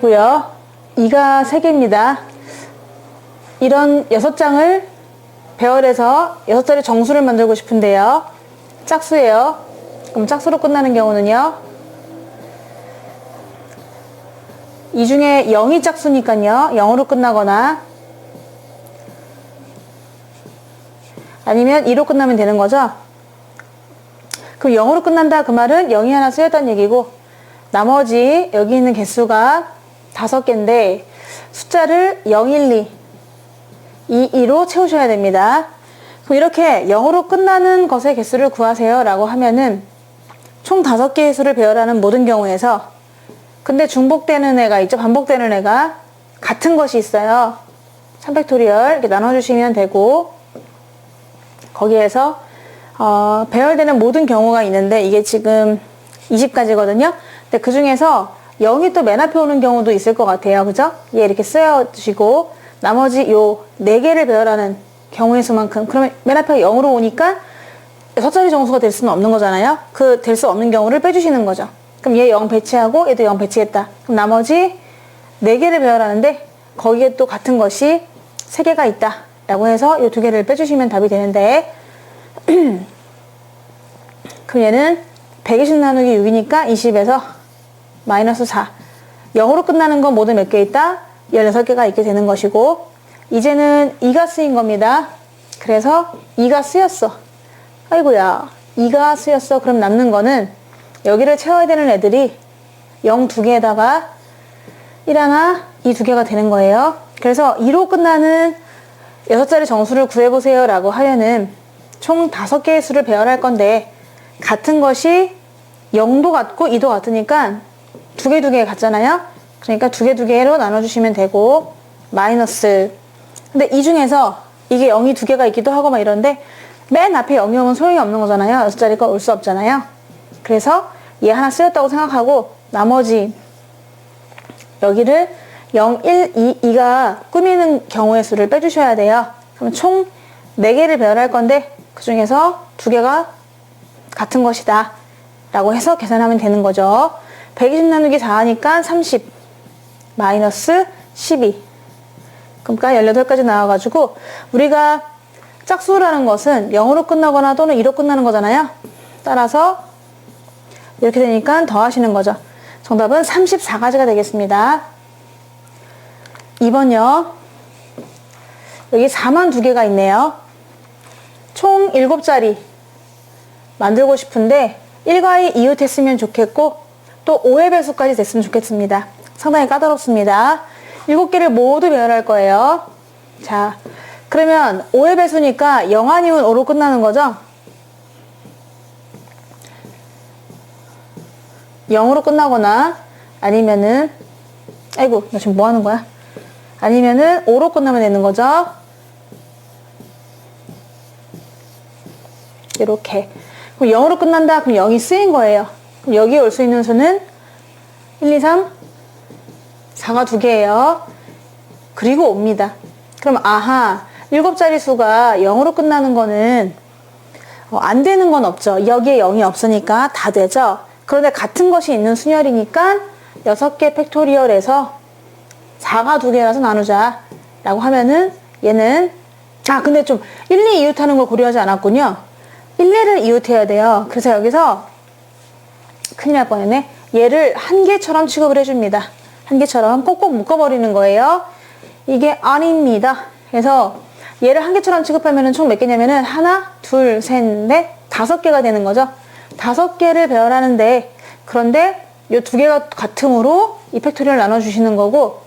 고요. 2가 3개입니다. 이런 6장을 배열해서 6자리 정수를 만들고 싶은데요. 짝수예요. 그럼 짝수로 끝나는 경우는요. 이 중에 0이 짝수니까요. 0으로 끝나거나 아니면 2로 끝나면 되는 거죠. 그럼 0으로 끝난다 그 말은 0이 하나 쓰였다는 얘기고 나머지 여기 있는 개수가 5개인데 숫자를 0, 1, 2, 2로 채우셔야 됩니다. 그럼 이렇게 0으로 끝나는 것의 개수를 구하세요 라고 하면은 총 5개의 수를 배열하는 모든 경우에서 근데 중복되는 애가 있죠. 반복되는 애가 같은 것이 있어요. 3팩토리얼 이렇게 나눠주시면 되고 거기에서 배열되는 모든 경우가 있는데 이게 지금 20가지거든요. 근데 그 중에서 0이 또 맨 앞에 오는 경우도 있을 것 같아요. 그죠? 얘 이렇게 쓰여주시고 나머지 요 4개를 배열하는 경우의 수만큼 그러면 맨 앞에 0으로 오니까 6자리 정수가 될 수는 없는 거잖아요. 그 될 수 없는 경우를 빼주시는 거죠. 그럼 얘 0 배치하고 얘도 0 배치했다. 그럼 나머지 4개를 배열하는데 거기에 또 같은 것이 3개가 있다 라고 해서 이 2개를 빼주시면 답이 되는데 그럼 얘는 120 나누기 6이니까 20에서 마이너스 4 0으로 끝나는 건 모두 몇 개 있다? 16개가 있게 되는 것이고 이제는 2가 쓰인 겁니다. 그래서 2가 쓰였어. 아이고야 2가 쓰였어. 그럼 남는 거는 여기를 채워야 되는 애들이 0 2개에다가 1 하나 2 2개가 되는 거예요. 그래서 2로 끝나는 6자리 정수를 구해보세요 라고 하면은 총 5개의 수를 배열할 건데 같은 것이 0도 같고 2도 같으니까 2개 2개 같잖아요. 그러니까 2개 2개로 나눠주시면 되고 마이너스 근데 이 중에서 이게 0이 2개가 있기도 하고 막 이런데 맨 앞에 0이 오면 소용이 없는 거잖아요. 6자리가 올 수 없잖아요. 그래서 얘 하나 쓰였다고 생각하고 나머지 여기를 0, 1, 2, 2가 꾸미는 경우의 수를 빼주셔야 돼요. 그럼 총 4개를 배열할 건데 그 중에서 2개가 같은 것이다 라고 해서 계산하면 되는 거죠. 120 나누기 4하니까 30 마이너스 12 그러니까 18까지 나와가지고 우리가 짝수라는 것은 0으로 끝나거나 또는 2로 끝나는 거잖아요. 따라서 이렇게 되니까 더하시는 거죠. 정답은 34가지가 되겠습니다. 2번요. 여기 4만 2개가 있네요. 총 7자리 만들고 싶은데 1과 2 이웃했으면 좋겠고 또 5의 배수까지 됐으면 좋겠습니다. 상당히 까다롭습니다. 7개를 모두 배열할 거예요. 자, 그러면 5의 배수니까 0 아니면 5로 끝나는 거죠? 0으로 끝나거나 아니면은 아이고 나 지금 뭐 하는 거야? 아니면은 5로 끝나면 되는 거죠. 이렇게 그럼 0으로 끝난다. 그럼 0이 쓰인 거예요. 그럼 여기에 올 수 있는 수는 1, 2, 3 4가 2개예요. 그리고 옵니다. 그럼 아하 7자리 수가 0으로 끝나는 거는 안 되는 건 없죠. 여기에 0이 없으니까 다 되죠. 그런데 같은 것이 있는 순열이니까 6개 팩토리얼에서 4가 2개라서 나누자 라고 하면은 얘는 근데 좀 1, 2 이웃하는 걸 고려하지 않았군요. 1, 2를 이웃해야 돼요. 그래서 여기서 큰일 날 뻔했네. 얘를 한 개처럼 취급을 해줍니다. 한 개처럼 꼭꼭 묶어버리는 거예요. 이게 아닙니다. 그래서 얘를 한 개처럼 취급하면은 총 몇 개냐면은 하나, 둘, 셋, 넷, 5개가 되는 거죠. 5개를 배열하는데 그런데 이 2개가 같음으로 이 팩토리얼 나눠주시는 거고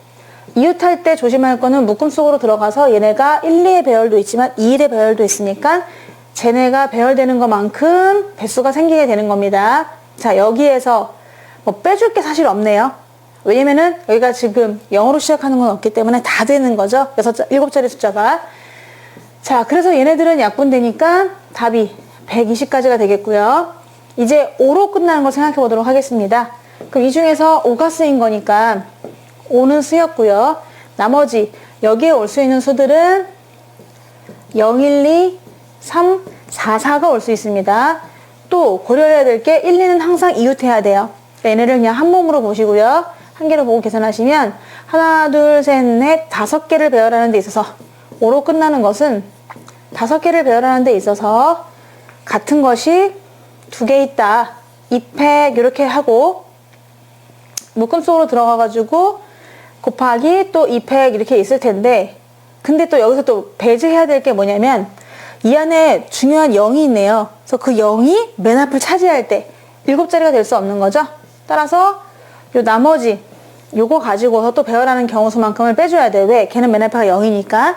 이웃할 때 조심할 거는 묶음 속으로 들어가서 얘네가 1, 2의 배열도 있지만 2, 1의 배열도 있으니까 쟤네가 배열되는 것만큼 배수가 생기게 되는 겁니다. 자, 여기에서 뭐 빼줄 게 사실 없네요. 왜냐면은 여기가 지금 0으로 시작하는 건 없기 때문에 다 되는 거죠. 7자리 숫자가. 자, 그래서 얘네들은 약분되니까 답이 120가지가 되겠고요. 이제 5로 끝나는 걸 생각해 보도록 하겠습니다. 그럼 이 중에서 5가 쓰인 거니까 5는 쓰였고요. 나머지 여기에 올 수 있는 수들은 0, 1, 2, 3, 4, 4가 올 수 있습니다. 또 고려해야 될 게 1, 2는 항상 이웃해야 돼요. 얘네를 그냥 한 몸으로 보시고요. 한 개로 보고 계산하시면 하나, 둘, 셋, 넷, 5개를 배열하는 데 있어서 5로 끝나는 것은 5개를 배열하는 데 있어서 같은 것이 2개 있다. 2팩 이렇게 하고 묶음 속으로 들어가가지고 곱하기 또 2팩 이렇게 있을 텐데 근데 또 여기서 또 배제해야 될 게 뭐냐면 이 안에 중요한 0이 있네요. 그래서 그 0이 맨 앞을 차지할 때 7자리가 될 수 없는 거죠. 따라서 요 나머지 요거 가지고서 또 배열하는 경우수만큼을 빼줘야 돼. 왜? 걔는 맨 앞에가 0이니까.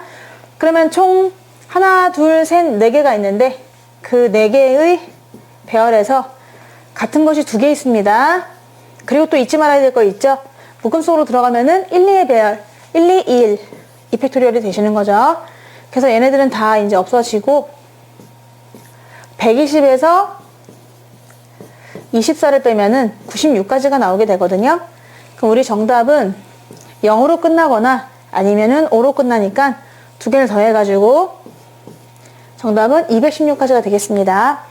그러면 총 하나, 둘, 셋, 4개가 있는데 그 4개의 배열에서 같은 것이 2개 있습니다. 그리고 또 잊지 말아야 될 거 있죠? 묶음 속으로 들어가면은 1, 2의 배열, 1, 2, 1 이팩토리얼이 되시는 거죠. 그래서 얘네들은 다 이제 없어지고 120에서 24를 빼면은 96까지가 나오게 되거든요. 그럼 우리 정답은 0으로 끝나거나 아니면은 5로 끝나니까 2개를 더해가지고 정답은 216까지가 되겠습니다.